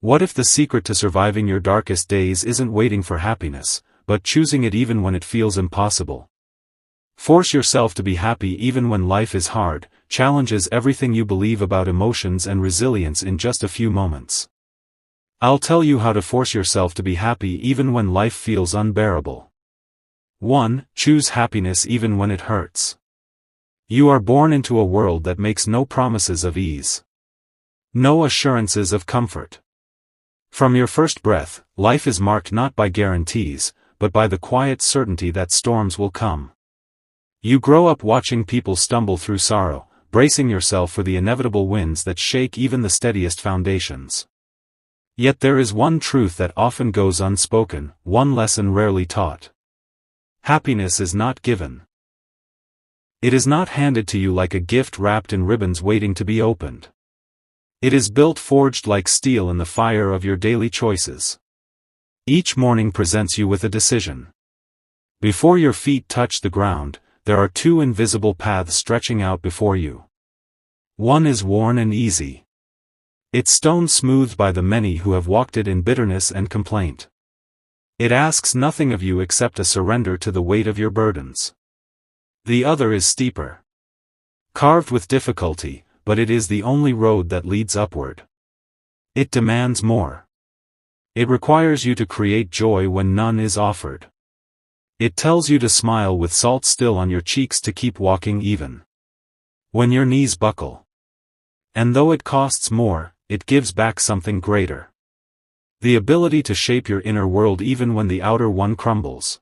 What if the secret to surviving your darkest days isn't waiting for happiness, but choosing it even when it feels impossible? Force yourself to be happy even when life is hard, challenges everything you believe about emotions and resilience in just a few moments. I'll tell you how to force yourself to be happy even when life feels unbearable. 1. Choose happiness even when it hurts. You are born into a world that makes no promises of ease. No assurances of comfort. From your first breath, life is marked not by guarantees, but by the quiet certainty that storms will come. You grow up watching people stumble through sorrow, bracing yourself for the inevitable winds that shake even the steadiest foundations. Yet there is one truth that often goes unspoken, one lesson rarely taught. Happiness is not given. It is not handed to you like a gift wrapped in ribbons waiting to be opened. It is built forged like steel in the fire of your daily choices. Each morning presents you with a decision. Before your feet touch the ground, there are two invisible paths stretching out before you. One is worn and easy. Its stone smoothed by the many who have walked it in bitterness and complaint. It asks nothing of you except a surrender to the weight of your burdens. The other is steeper. Carved with difficulty, but it is the only road that leads upward. It demands more. It requires you to create joy when none is offered. It tells you to smile with salt still on your cheeks to keep walking even when your knees buckle. And though it costs more, it gives back something greater. The ability to shape your inner world even when the outer one crumbles.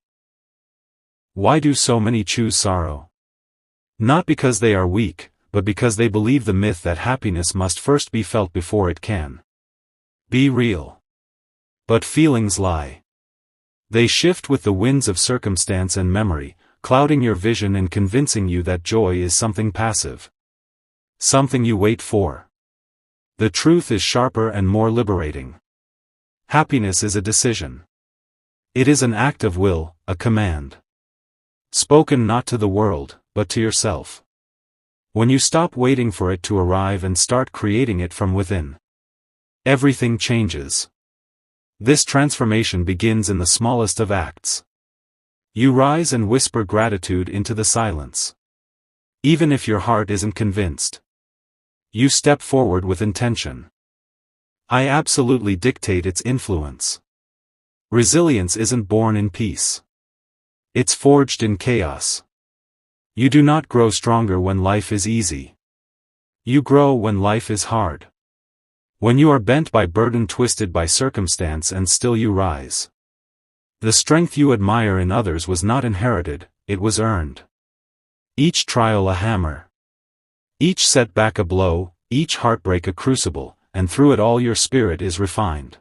Why do so many choose sorrow? Not because they are weak, but because they believe the myth that happiness must first be felt before it can be real. But feelings lie. They shift with the winds of circumstance and memory, clouding your vision and convincing you that joy is something passive. Something you wait for. The truth is sharper and more liberating. Happiness is a decision. It is an act of will, a command. Spoken not to the world, but to yourself. When you stop waiting for it to arrive and start creating it from within, everything changes. This transformation begins in the smallest of acts. You rise and whisper gratitude into the silence. Even if your heart isn't convinced. You step forward with intention. I absolutely dictate its influence. Resilience isn't born in peace. It's forged in chaos. You do not grow stronger when life is easy. You grow when life is hard. When you are bent by burden, twisted by circumstance, and still you rise. The strength you admire in others was not inherited, it was earned. Each trial a hammer. Each setback a blow, each heartbreak a crucible, and through it all your spirit is refined.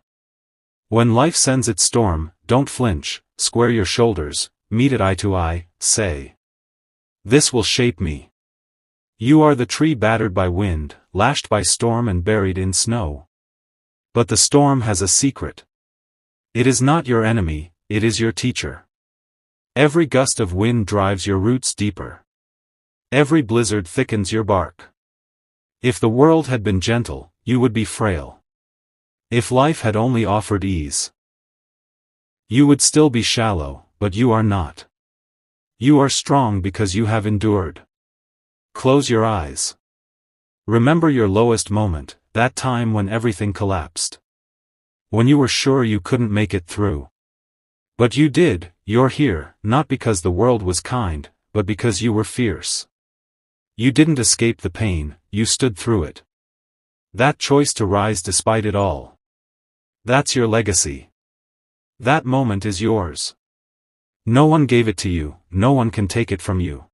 When life sends its storm, don't flinch, square your shoulders, meet it eye to eye, say, "This will shape me." You are the tree battered by wind, lashed by storm and buried in snow. But the storm has a secret. It is not your enemy, it is your teacher. Every gust of wind drives your roots deeper. Every blizzard thickens your bark. If the world had been gentle, you would be frail. If life had only offered ease, you would still be shallow, but you are not. You are strong because you have endured. Close your eyes. Remember your lowest moment, that time when everything collapsed. When you were sure you couldn't make it through. But you did. You're here, not because the world was kind, but because you were fierce. You didn't escape the pain, you stood through it. That choice to rise despite it all. That's your legacy. That moment is yours. No one gave it to you, no one can take it from you.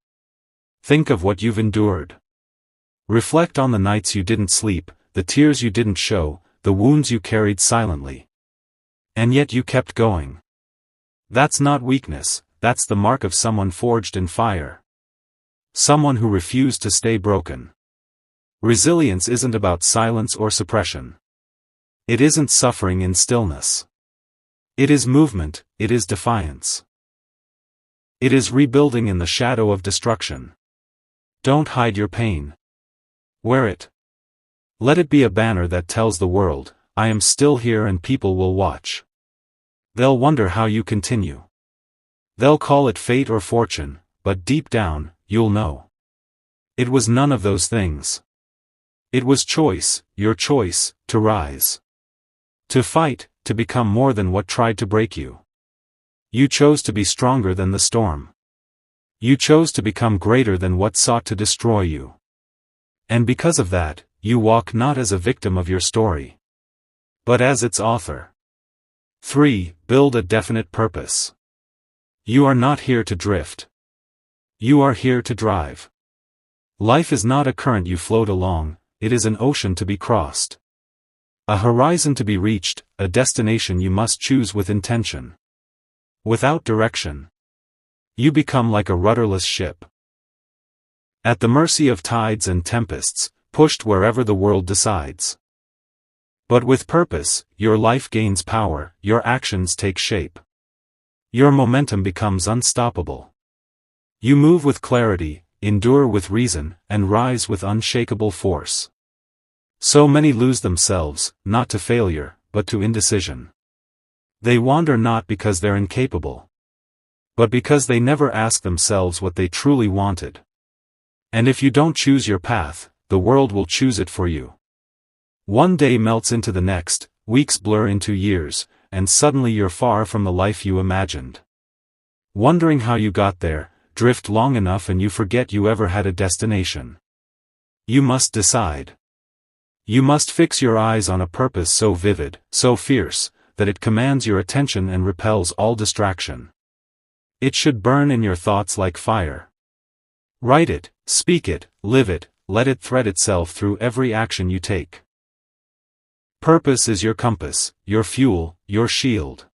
Think of what you've endured. Reflect on the nights you didn't sleep, the tears you didn't show, the wounds you carried silently. And yet you kept going. That's not weakness, that's the mark of someone forged in fire. Someone who refused to stay broken. Resilience isn't about silence or suppression. It isn't suffering in stillness. It is movement, it is defiance. It is rebuilding in the shadow of destruction. Don't hide your pain. Wear it. Let it be a banner that tells the world, I am still here and people will watch. They'll wonder how you continue. They'll call it fate or fortune, but deep down, you'll know. It was none of those things. It was choice, your choice, to rise. To fight, to become more than what tried to break you. You chose to be stronger than the storm. You chose to become greater than what sought to destroy you. And because of that, you walk not as a victim of your story, but as its author. 3. Build a definite purpose. You are not here to drift. You are here to drive. Life is not a current you float along, it is an ocean to be crossed. A horizon to be reached, a destination you must choose with intention. Without direction, you become like a rudderless ship. At the mercy of tides and tempests, pushed wherever the world decides. But with purpose, your life gains power, your actions take shape. Your momentum becomes unstoppable. You move with clarity, endure with reason, and rise with unshakable force. So many lose themselves, not to failure, but to indecision. They wander not because they're incapable, but because they never ask themselves what they truly wanted. And if you don't choose your path, the world will choose it for you. One day melts into the next, weeks blur into years, and suddenly you're far from the life you imagined. Wondering how you got there, drift long enough and you forget you ever had a destination. You must decide. You must fix your eyes on a purpose so vivid, so fierce, that it commands your attention and repels all distraction. It should burn in your thoughts like fire. Write it, speak it, live it, let it thread itself through every action you take. Purpose is your compass, your fuel, your shield.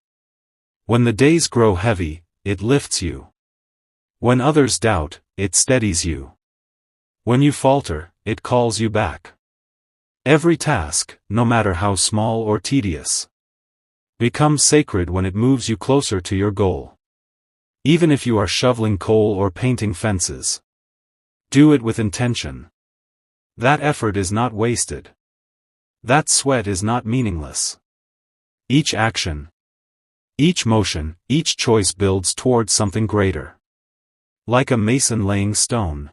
When the days grow heavy, it lifts you. When others doubt, it steadies you. When you falter, it calls you back. Every task, no matter how small or tedious, becomes sacred when it moves you closer to your goal. Even if you are shoveling coal or painting fences, do it with intention. That effort is not wasted. That sweat is not meaningless. Each action, each motion, each choice builds towards something greater. Like a mason laying stone.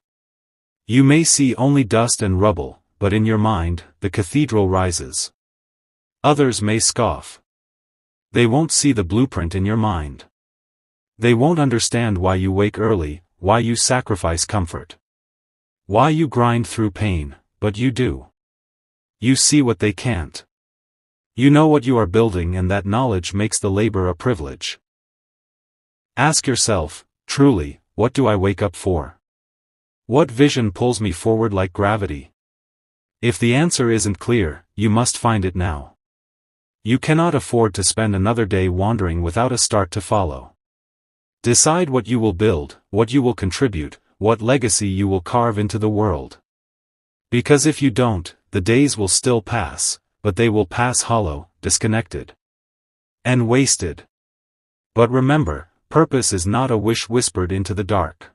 You may see only dust and rubble, but in your mind, the cathedral rises. Others may scoff. They won't see the blueprint in your mind. They won't understand why you wake early, why you sacrifice comfort, why you grind through pain, but you do. You see what they can't. You know what you are building, and that knowledge makes the labor a privilege. Ask yourself, truly, what do I wake up for? What vision pulls me forward like gravity? If the answer isn't clear, you must find it now. You cannot afford to spend another day wandering without a start to follow. Decide what you will build, what you will contribute, what legacy you will carve into the world. Because if you don't, the days will still pass, but they will pass hollow, disconnected, and wasted. But remember, purpose is not a wish whispered into the dark.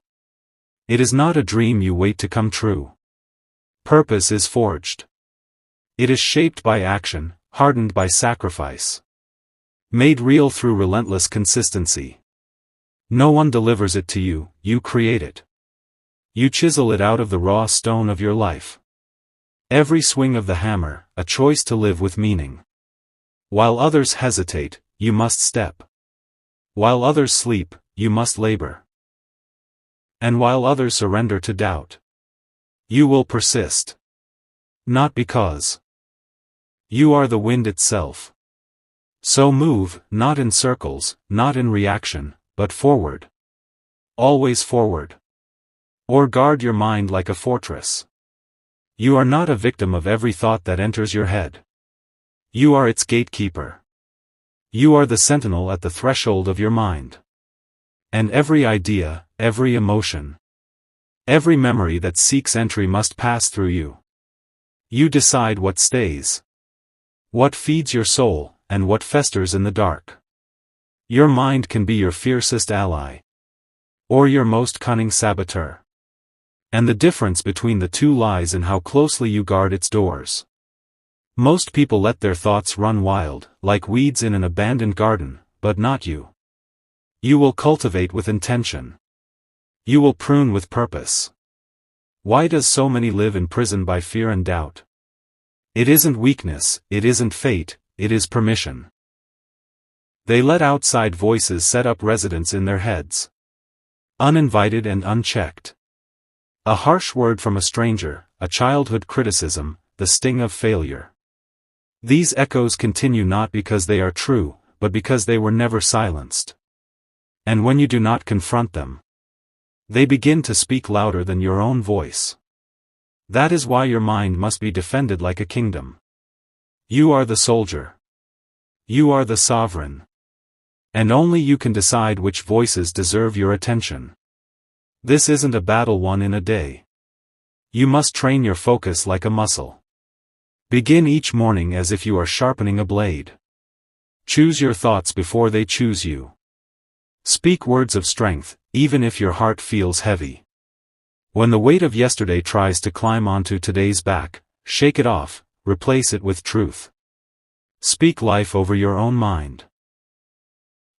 It is not a dream you wait to come true. Purpose is forged. It is shaped by action, hardened by sacrifice, made real through relentless consistency. No one delivers it to you, you create it. You chisel it out of the raw stone of your life. Every swing of the hammer, a choice to live with meaning. While others hesitate, you must step. While others sleep, you must labor. And while others surrender to doubt, you will persist. Not because you are the wind itself. So move, not in circles, not in reaction, but forward. Always forward. Or guard your mind like a fortress. You are not a victim of every thought that enters your head. You are its gatekeeper. You are the sentinel at the threshold of your mind. And every idea, every emotion, every memory that seeks entry must pass through you. You decide what stays, what feeds your soul, and what festers in the dark. Your mind can be your fiercest ally, or your most cunning saboteur. And the difference between the two lies in how closely you guard its doors. Most people let their thoughts run wild, like weeds in an abandoned garden, but not you. You will cultivate with intention. You will prune with purpose. Why does so many live imprisoned by fear and doubt? It isn't weakness, it isn't fate, it is permission. They let outside voices set up residence in their heads. Uninvited and unchecked. A harsh word from a stranger, a childhood criticism, the sting of failure. These echoes continue not because they are true, but because they were never silenced. And when you do not confront them, they begin to speak louder than your own voice. That is why your mind must be defended like a kingdom. You are the soldier. You are the sovereign. And only you can decide which voices deserve your attention. This isn't a battle won in a day. You must train your focus like a muscle. Begin each morning as if you are sharpening a blade. Choose your thoughts before they choose you. Speak words of strength, even if your heart feels heavy. When the weight of yesterday tries to climb onto today's back, shake it off, replace it with truth. Speak life over your own mind.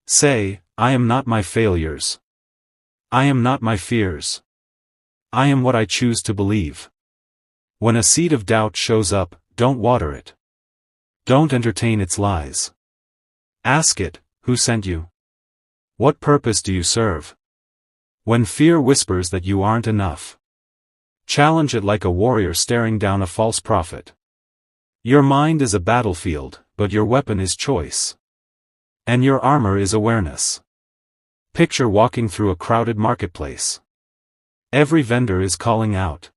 Say, I am not my failures. I am not my fears. I am what I choose to believe. When a seed of doubt shows up, don't water it. Don't entertain its lies. Ask it, who sent you? What purpose do you serve? When fear whispers that you aren't enough, challenge it like a warrior staring down a false prophet. Your mind is a battlefield, but your weapon is choice. And your armor is awareness. Picture walking through a crowded marketplace. Every vendor is calling out,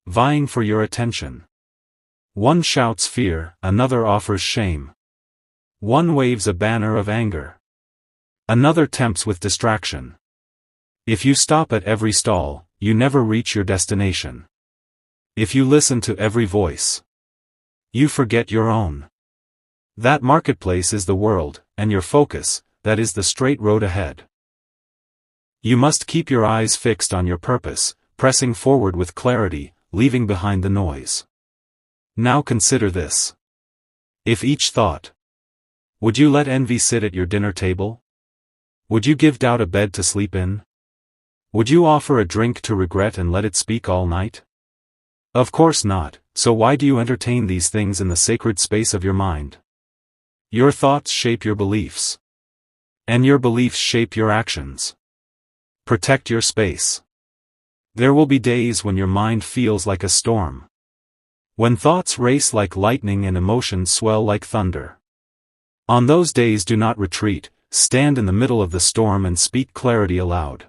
vying for your attention. One shouts fear, another offers shame. One waves a banner of anger. Another tempts with distraction. If you stop at every stall, you never reach your destination. If you listen to every voice, you forget your own. That marketplace is the world, and your focus, that is the straight road ahead. You must keep your eyes fixed on your purpose, pressing forward with clarity, leaving behind the noise. Now consider this. If each thought, would you let envy sit at your dinner table? Would you give doubt a bed to sleep in? Would you offer a drink to regret and let it speak all night? Of course not, so why do you entertain these things in the sacred space of your mind? Your thoughts shape your beliefs. And your beliefs shape your actions. Protect your space. There will be days when your mind feels like a storm. When thoughts race like lightning and emotions swell like thunder. On those days do not retreat, stand in the middle of the storm and speak clarity aloud.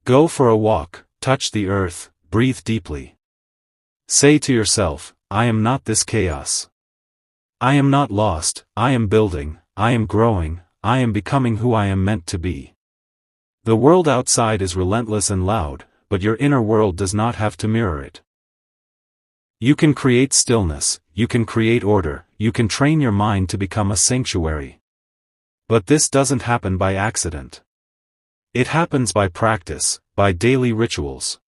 Go for a walk, touch the earth, breathe deeply. Say to yourself, I am not this chaos. I am not lost, I am building, I am growing, I am becoming who I am meant to be. The world outside is relentless and loud, but your inner world does not have to mirror it. You can create stillness, you can create order, you can train your mind to become a sanctuary. But this doesn't happen by accident. It happens by practice, by daily rituals.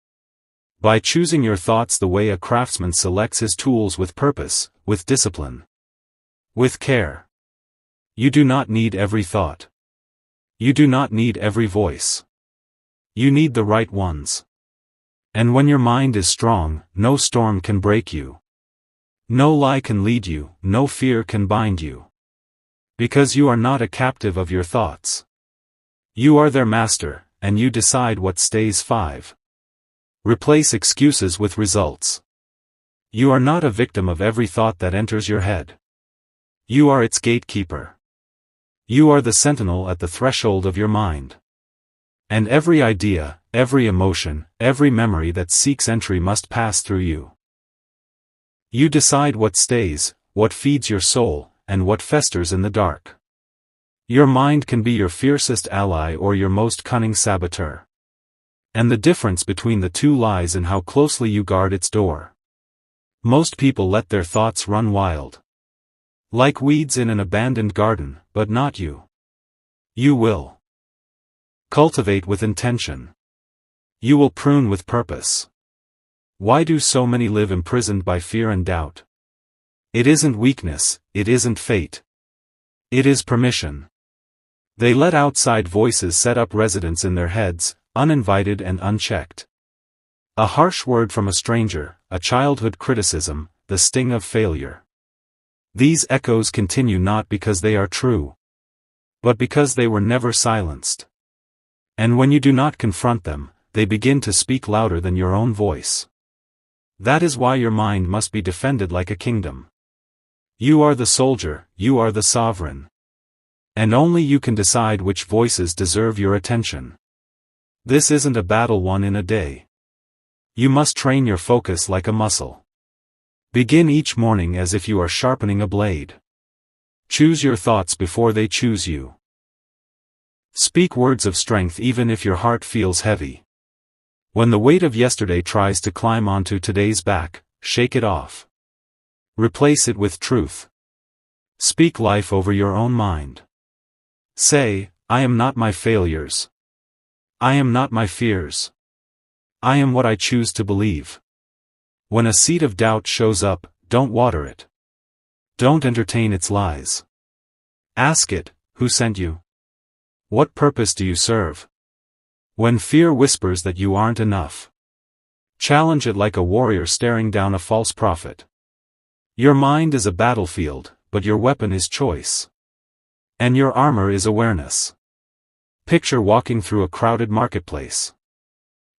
By choosing your thoughts the way a craftsman selects his tools with purpose, with discipline. With care. You do not need every thought. You do not need every voice. You need the right ones. And when your mind is strong, no storm can break you. No lie can lead you, no fear can bind you. Because you are not a captive of your thoughts. You are their master, and you decide what stays. 5. Replace excuses with results. You are not a victim of every thought that enters your head. You are its gatekeeper. You are the sentinel at the threshold of your mind. And every idea, every emotion, every memory that seeks entry must pass through you. You decide what stays, what feeds your soul, and what festers in the dark. Your mind can be your fiercest ally or your most cunning saboteur. And the difference between the two lies in how closely you guard its door. Most people let their thoughts run wild. Like weeds in an abandoned garden, but not you. You will cultivate with intention. You will prune with purpose. Why do so many live imprisoned by fear and doubt? It isn't weakness, it isn't fate. It is permission. They let outside voices set up residence in their heads, uninvited and unchecked. A harsh word from a stranger, a childhood criticism, the sting of failure. These echoes continue not because they are true, but because they were never silenced. And when you do not confront them, they begin to speak louder than your own voice. That is why your mind must be defended like a kingdom. You are the soldier, you are the sovereign. And only you can decide which voices deserve your attention. This isn't a battle won in a day. You must train your focus like a muscle. Begin each morning as if you are sharpening a blade. Choose your thoughts before they choose you. Speak words of strength even if your heart feels heavy. When the weight of yesterday tries to climb onto today's back, shake it off. Replace it with truth. Speak life over your own mind. Say, I am not my failures. I am not my fears. I am what I choose to believe. When a seed of doubt shows up, don't water it. Don't entertain its lies. Ask it, who sent you? What purpose do you serve? When fear whispers that you aren't enough, challenge it like a warrior staring down a false prophet. Your mind is a battlefield, but your weapon is choice. And your armor is awareness. Picture walking through a crowded marketplace.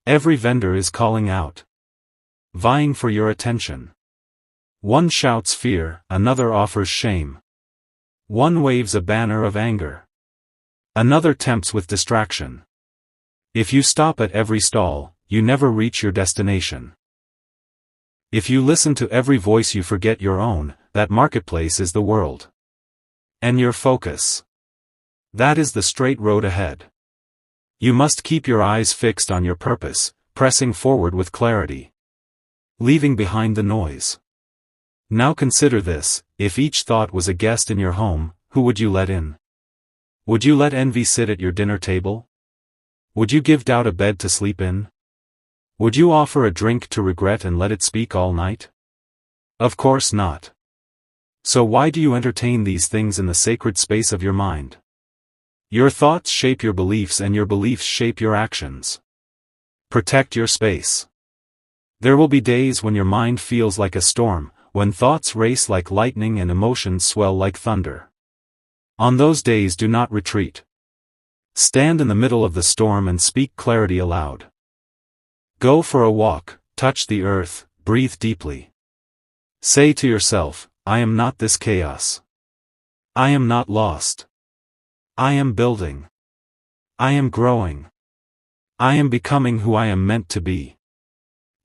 Every vendor is calling out, vying for your attention. One shouts fear, another offers shame. One waves a banner of anger. Another tempts with distraction. If you stop at every stall, you never reach your destination. If you listen to every voice you forget your own, that marketplace is the world. And your focus. That is the straight road ahead. You must keep your eyes fixed on your purpose, pressing forward with clarity. Leaving behind the noise. Now consider this, if each thought was a guest in your home, who would you let in? Would you let envy sit at your dinner table? Would you give doubt a bed to sleep in? Would you offer a drink to regret and let it speak all night? Of course not. So why do you entertain these things in the sacred space of your mind? Your thoughts shape your beliefs and your beliefs shape your actions. Protect your space. There will be days when your mind feels like a storm, when thoughts race like lightning and emotions swell like thunder. On those days do not retreat. Stand in the middle of the storm and speak clarity aloud. Go for a walk, touch the earth, breathe deeply. Say to yourself, I am not this chaos. I am not lost. I am building. I am growing. I am becoming who I am meant to be.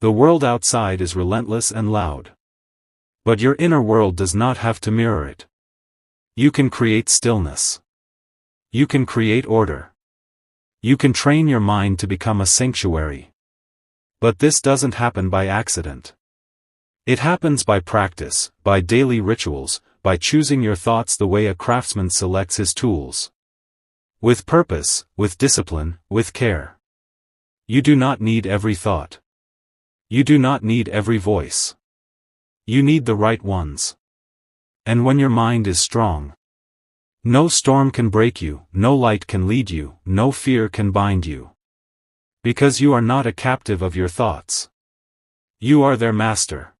The world outside is relentless and loud. But your inner world does not have to mirror it. You can create stillness. You can create order. You can train your mind to become a sanctuary. But this doesn't happen by accident. It happens by practice, by daily rituals, by choosing your thoughts the way a craftsman selects his tools. With purpose, with discipline, with care. You do not need every thought. You do not need every voice. You need the right ones. And when your mind is strong, no storm can break you, no light can lead you, no fear can bind you. Because you are not a captive of your thoughts. You are their master.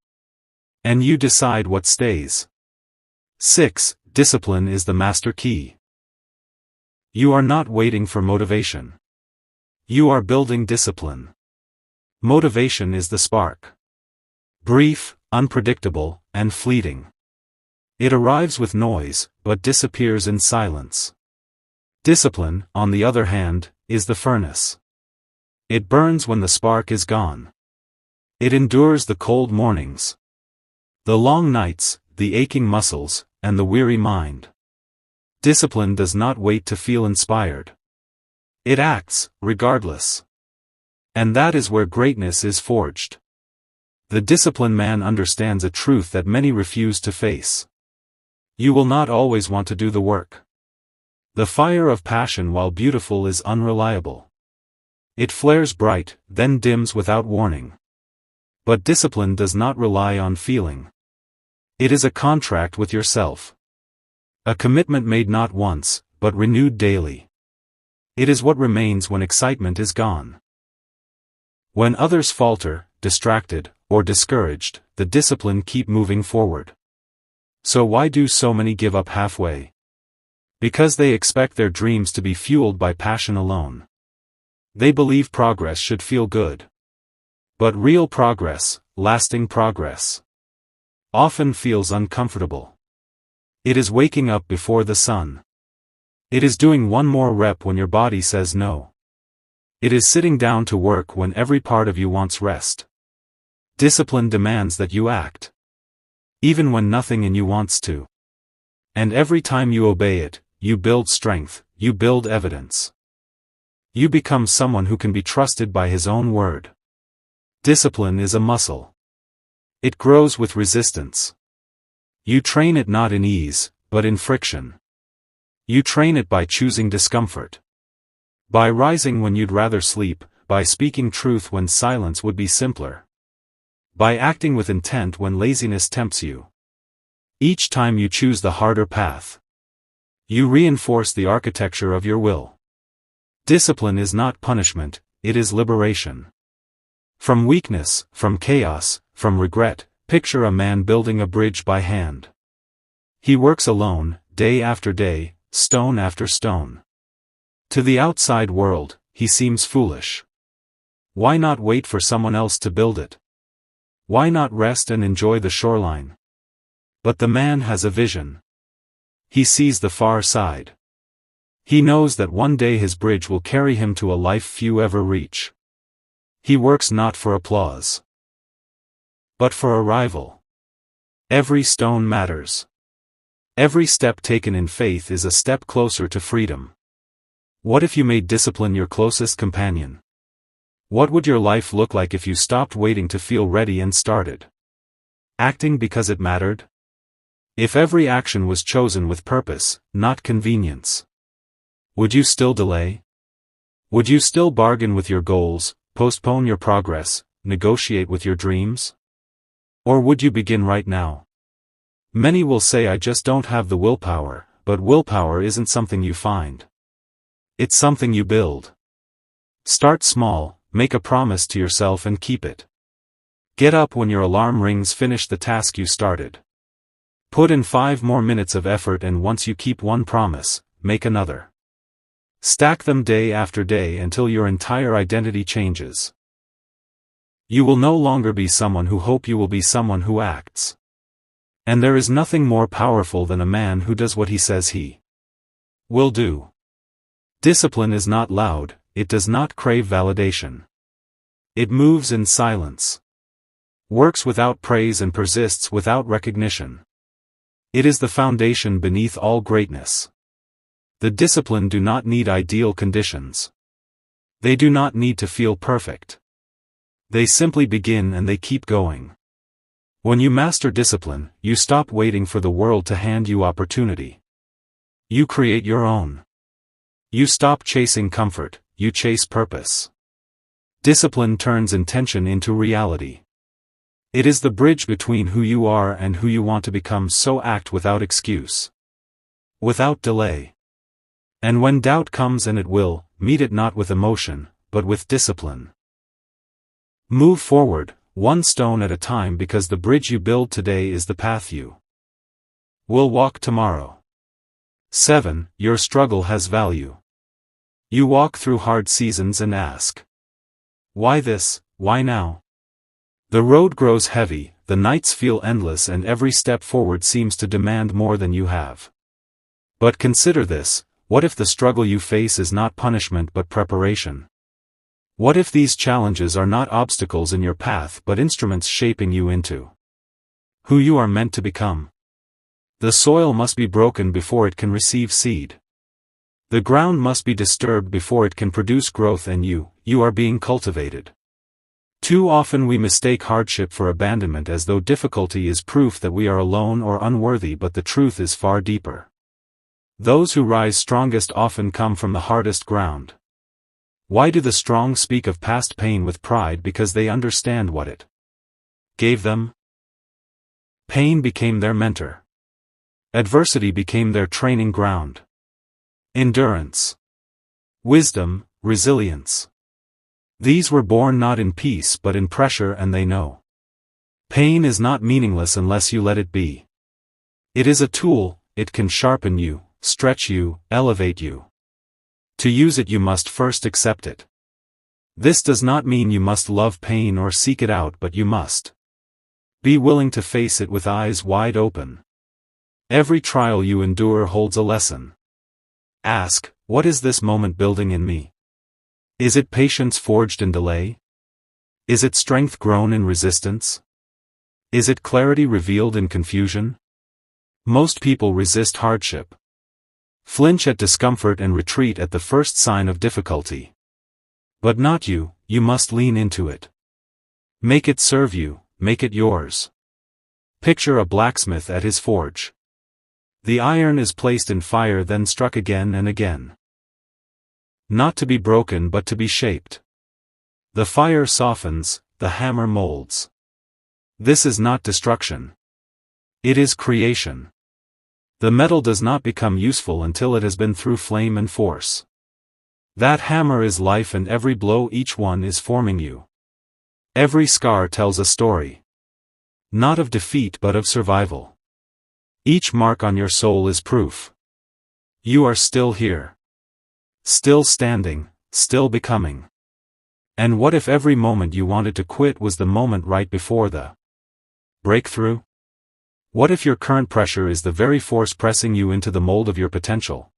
And you decide what stays. 6. Discipline is the master key. You are not waiting for motivation. You are building discipline. Motivation is the spark. Brief, unpredictable, and fleeting. It arrives with noise, but disappears in silence. Discipline, on the other hand, is the furnace. It burns when the spark is gone. It endures the cold mornings, the long nights, the aching muscles, and the weary mind. Discipline does not wait to feel inspired. It acts, regardless. And that is where greatness is forged. The disciplined man understands a truth that many refuse to face. You will not always want to do the work. The fire of passion, while beautiful, is unreliable. It flares bright, then dims without warning. But discipline does not rely on feeling. It is a contract with yourself. A commitment made not once, but renewed daily. It is what remains when excitement is gone. When others falter, distracted, or discouraged, the discipline keep moving forward. So why do so many give up halfway? Because they expect their dreams to be fueled by passion alone. They believe progress should feel good. But real progress, lasting progress, often feels uncomfortable. It is waking up before the sun. It is doing one more rep when your body says no. It is sitting down to work when every part of you wants rest. Discipline demands that you act, even when nothing in you wants to. And every time you obey it, you build strength, you build evidence. You become someone who can be trusted by his own word. Discipline is a muscle. It grows with resistance. You train it not in ease, but in friction. You train it by choosing discomfort. By rising when you'd rather sleep, by speaking truth when silence would be simpler. By acting with intent when laziness tempts you. Each time you choose the harder path, you reinforce the architecture of your will. Discipline is not punishment, it is liberation. From weakness, from chaos, from regret, picture a man building a bridge by hand. He works alone, day after day, stone after stone. To the outside world, he seems foolish. Why not wait for someone else to build it? Why not rest and enjoy the shoreline? But the man has a vision. He sees the far side. He knows that one day his bridge will carry him to a life few ever reach. He works not for applause, but for arrival. Every stone matters. Every step taken in faith is a step closer to freedom. What if you made discipline your closest companion? What would your life look like if you stopped waiting to feel ready and started acting because it mattered? If every action was chosen with purpose, not convenience, would you still delay? Would you still bargain with your goals, postpone your progress, negotiate with your dreams? Or would you begin right now? Many will say I just don't have the willpower, but willpower isn't something you find. It's something you build. Start small, make a promise to yourself and keep it. Get up when your alarm rings, finish the task you started. Put in 5 more minutes of effort, and once you keep one promise, make another. Stack them day after day until your entire identity changes. You will no longer be someone who hopes, you will be someone who acts. And there is nothing more powerful than a man who does what he says he will do. Discipline is not loud, it does not crave validation. It moves in silence, works without praise and persists without recognition. It is the foundation beneath all greatness. The disciplined do not need ideal conditions. They do not need to feel perfect. They simply begin and they keep going. When you master discipline, you stop waiting for the world to hand you opportunity. You create your own. You stop chasing comfort, you chase purpose. Discipline turns intention into reality. It is the bridge between who you are and who you want to become, so act without excuse, without delay. And when doubt comes, and it will, meet it not with emotion, but with discipline. Move forward, one stone at a time, because the bridge you build today is the path you will walk tomorrow. 7. Your struggle has value. You walk through hard seasons and ask, why this, why now? The road grows heavy, the nights feel endless, and every step forward seems to demand more than you have. But consider this: what if the struggle you face is not punishment but preparation? What if these challenges are not obstacles in your path but instruments shaping you into who you are meant to become? The soil must be broken before it can receive seed. The ground must be disturbed before it can produce growth, and you are being cultivated. Too often we mistake hardship for abandonment, as though difficulty is proof that we are alone or unworthy, but the truth is far deeper. Those who rise strongest often come from the hardest ground. Why do the strong speak of past pain with pride? Because they understand what it gave them. Pain became their mentor. Adversity became their training ground. Endurance, wisdom, resilience. These were born not in peace but in pressure, and they know. Pain is not meaningless unless you let it be. It is a tool. It can sharpen you, stretch you, elevate you. To use it you must first accept it. This does not mean you must love pain or seek it out, but you must be willing to face it with eyes wide open. Every trial you endure holds a lesson. Ask, what is this moment building in me? Is it patience forged in delay? Is it strength grown in resistance? Is it clarity revealed in confusion? Most people resist hardship, flinch at discomfort and retreat at the first sign of difficulty. But not you. You must lean into it. Make it serve you, make it yours. Picture a blacksmith at his forge. The iron is placed in fire, then struck again and again. Not to be broken but to be shaped. The fire softens, the hammer molds. This is not destruction. It is creation. The metal does not become useful until it has been through flame and force. That hammer is life, and every blow, each one, is forming you. Every scar tells a story. Not of defeat but of survival. Each mark on your soul is proof. You are still here. Still standing, still becoming. And what if every moment you wanted to quit was the moment right before the breakthrough? What if your current pressure is the very force pressing you into the mold of your potential?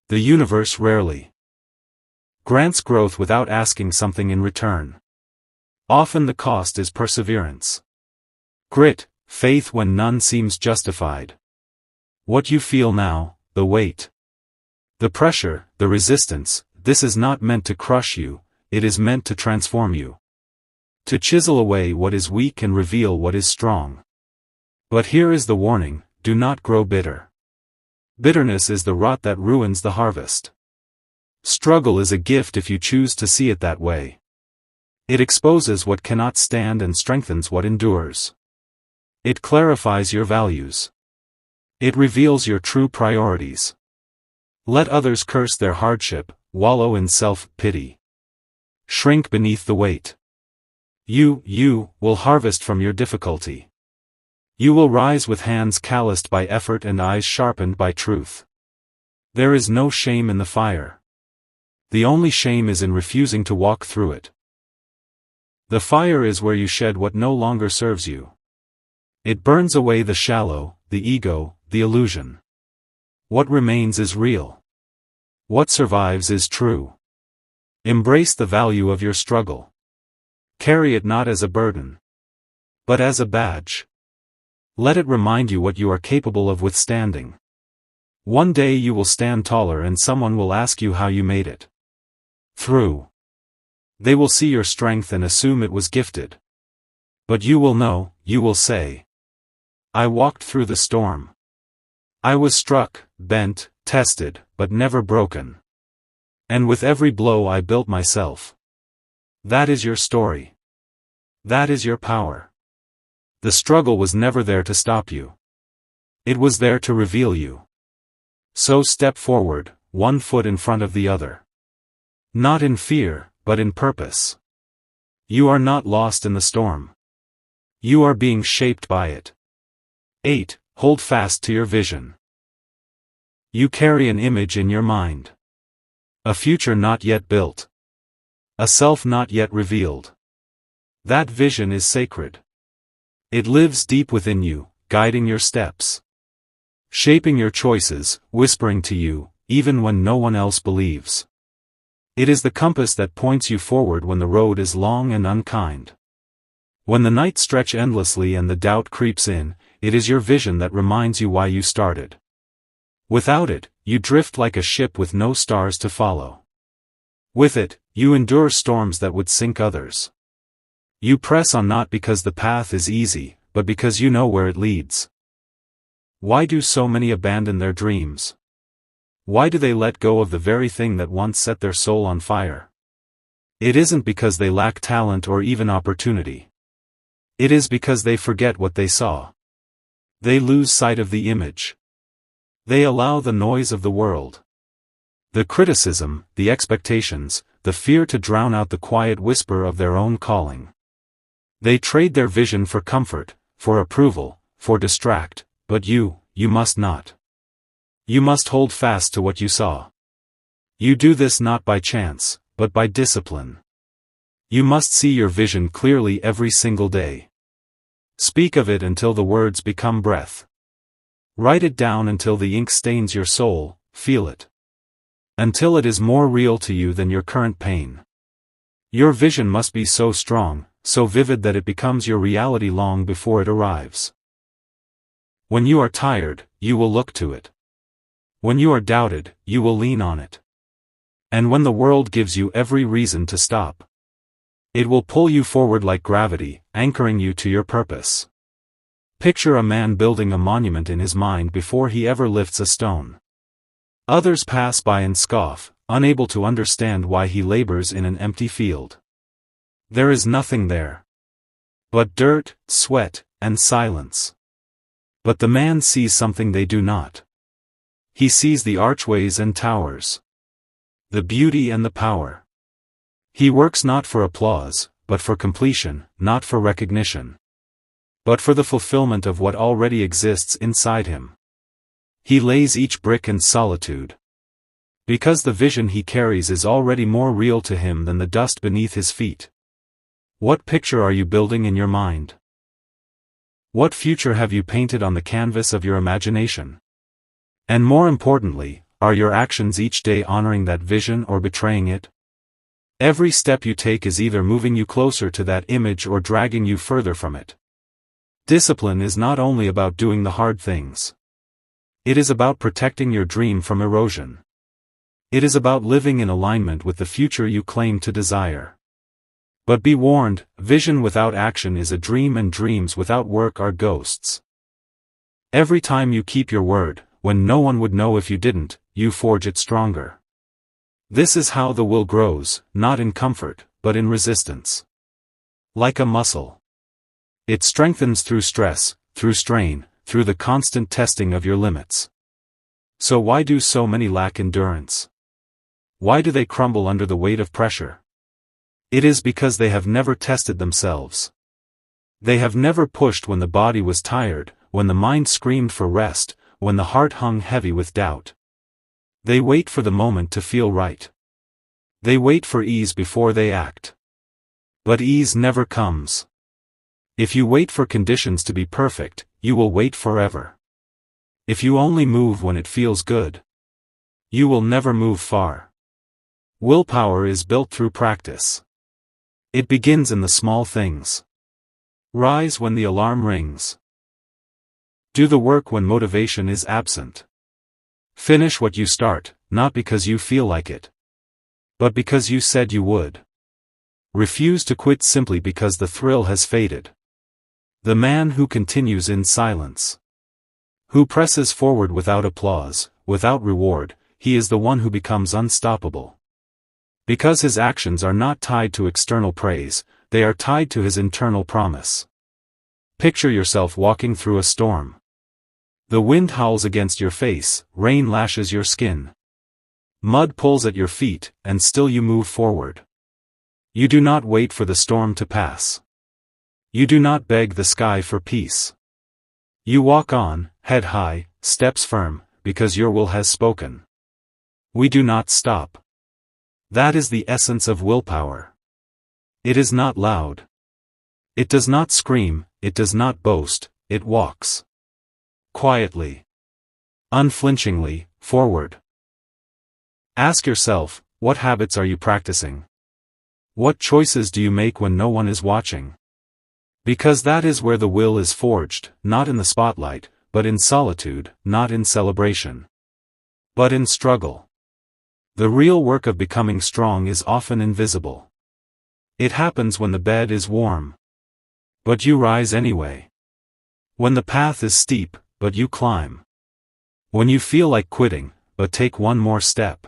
The universe rarely grants growth without asking something in return. Often the cost is perseverance. Grit, faith when none seems justified. What you feel now, the weight, the pressure, the resistance, this is not meant to crush you, it is meant to transform you. To chisel away what is weak and reveal what is strong. But here is the warning, do not grow bitter. Bitterness is the rot that ruins the harvest. Struggle is a gift if you choose to see it that way. It exposes what cannot stand and strengthens what endures. It clarifies your values. It reveals your true priorities. Let others curse their hardship, wallow in self-pity. Shrink beneath the weight. You will harvest from your difficulty. You will rise with hands calloused by effort and eyes sharpened by truth. There is no shame in the fire. The only shame is in refusing to walk through it. The fire is where you shed what no longer serves you. It burns away the shallow, the ego, the illusion. What remains is real. What survives is true. Embrace the value of your struggle. Carry it not as a burden, but as a badge. Let it remind you what you are capable of withstanding. One day you will stand taller and someone will ask you how you made it through. They will see your strength and assume it was gifted. But you will know, you will say, I walked through the storm. I was struck, bent, tested, but never broken. And with every blow I built myself. That is your story. That is your power. The struggle was never there to stop you. It was there to reveal you. So step forward, one foot in front of the other. Not in fear, but in purpose. You are not lost in the storm. You are being shaped by it. 8. Hold fast to your vision. You carry an image in your mind. A future not yet built. A self not yet revealed. That vision is sacred. It lives deep within you, guiding your steps. Shaping your choices, whispering to you, even when no one else believes. It is the compass that points you forward when the road is long and unkind. When the nights stretch endlessly and the doubt creeps in, it is your vision that reminds you why you started. Without it, you drift like a ship with no stars to follow. With it, you endure storms that would sink others. You press on not because the path is easy, but because you know where it leads. Why do so many abandon their dreams? Why do they let go of the very thing that once set their soul on fire? It isn't because they lack talent or even opportunity. It is because they forget what they saw. They lose sight of the image. They allow the noise of the world, the criticism, the expectations, the fear to drown out the quiet whisper of their own calling. They trade their vision for comfort, for approval, for distract, but you must not. You must hold fast to what you saw. You do this not by chance, but by discipline. You must see your vision clearly every single day. Speak of it until the words become breath. Write it down until the ink stains your soul, feel it. Until it is more real to you than your current pain. Your vision must be so strong, so vivid that it becomes your reality long before it arrives. When you are tired, you will look to it. When you are doubted, you will lean on it. And when the world gives you every reason to stop, it will pull you forward like gravity, anchoring you to your purpose. Picture a man building a monument in his mind before he ever lifts a stone. Others pass by and scoff, unable to understand why he labors in an empty field. There is nothing there but dirt, sweat, and silence. But the man sees something they do not. He sees the archways and towers, the beauty and the power. He works not for applause, but for completion, not for recognition, but for the fulfillment of what already exists inside him. He lays each brick in solitude, because the vision he carries is already more real to him than the dust beneath his feet. What picture are you building in your mind? What future have you painted on the canvas of your imagination? And more importantly, are your actions each day honoring that vision or betraying it? Every step you take is either moving you closer to that image or dragging you further from it. Discipline is not only about doing the hard things. It is about protecting your dream from erosion. It is about living in alignment with the future you claim to desire. But be warned, vision without action is a dream, and dreams without work are ghosts. Every time you keep your word, when no one would know if you didn't, you forge it stronger. This is how the will grows, not in comfort, but in resistance. Like a muscle. It strengthens through stress, through strain, through the constant testing of your limits. So why do so many lack endurance? Why do they crumble under the weight of pressure? It is because they have never tested themselves. They have never pushed when the body was tired, when the mind screamed for rest, when the heart hung heavy with doubt. They wait for the moment to feel right. They wait for ease before they act. But ease never comes. If you wait for conditions to be perfect, you will wait forever. If you only move when it feels good, you will never move far. Willpower is built through practice. It begins in the small things. Rise when the alarm rings. Do the work when motivation is absent. Finish what you start, not because you feel like it, but because you said you would. Refuse to quit simply because the thrill has faded. The man who continues in silence, who presses forward without applause, without reward, he is the one who becomes unstoppable. Because his actions are not tied to external praise, they are tied to his internal promise. Picture yourself walking through a storm. The wind howls against your face, rain lashes your skin. Mud pulls at your feet, and still you move forward. You do not wait for the storm to pass. You do not beg the sky for peace. You walk on, head high, steps firm, because your will has spoken. We do not stop. That is the essence of willpower. It is not loud. It does not scream, it does not boast, it walks quietly, unflinchingly, forward. Ask yourself, what habits are you practicing? What choices do you make when no one is watching? Because that is where the will is forged, not in the spotlight, but in solitude, not in celebration, but in struggle. The real work of becoming strong is often invisible. It happens when the bed is warm, but you rise anyway. When the path is steep, but you climb. When you feel like quitting, but take one more step.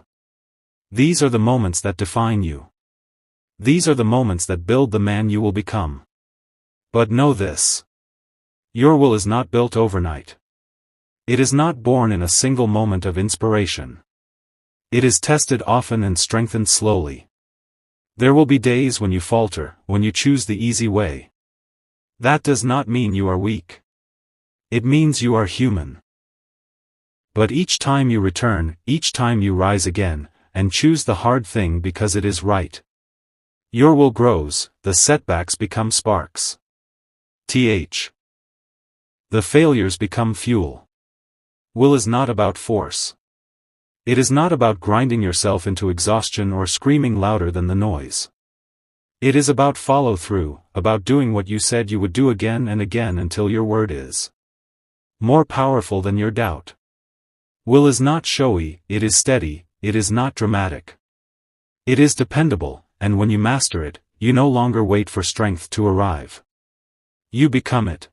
These are the moments that define you. These are the moments that build the man you will become. But know this. Your will is not built overnight. It is not born in a single moment of inspiration. It is tested often and strengthened slowly. There will be days when you falter, when you choose the easy way. That does not mean you are weak. It means you are human. But each time you return, each time you rise again, and choose the hard thing because it is right, your will grows, the setbacks become sparks. The failures become fuel. Will is not about force. It is not about grinding yourself into exhaustion or screaming louder than the noise. It is about follow-through, about doing what you said you would do again and again until your word is more powerful than your doubt. Will is not showy, it is steady, it is not dramatic. It is dependable, and when you master it, you no longer wait for strength to arrive. You become it.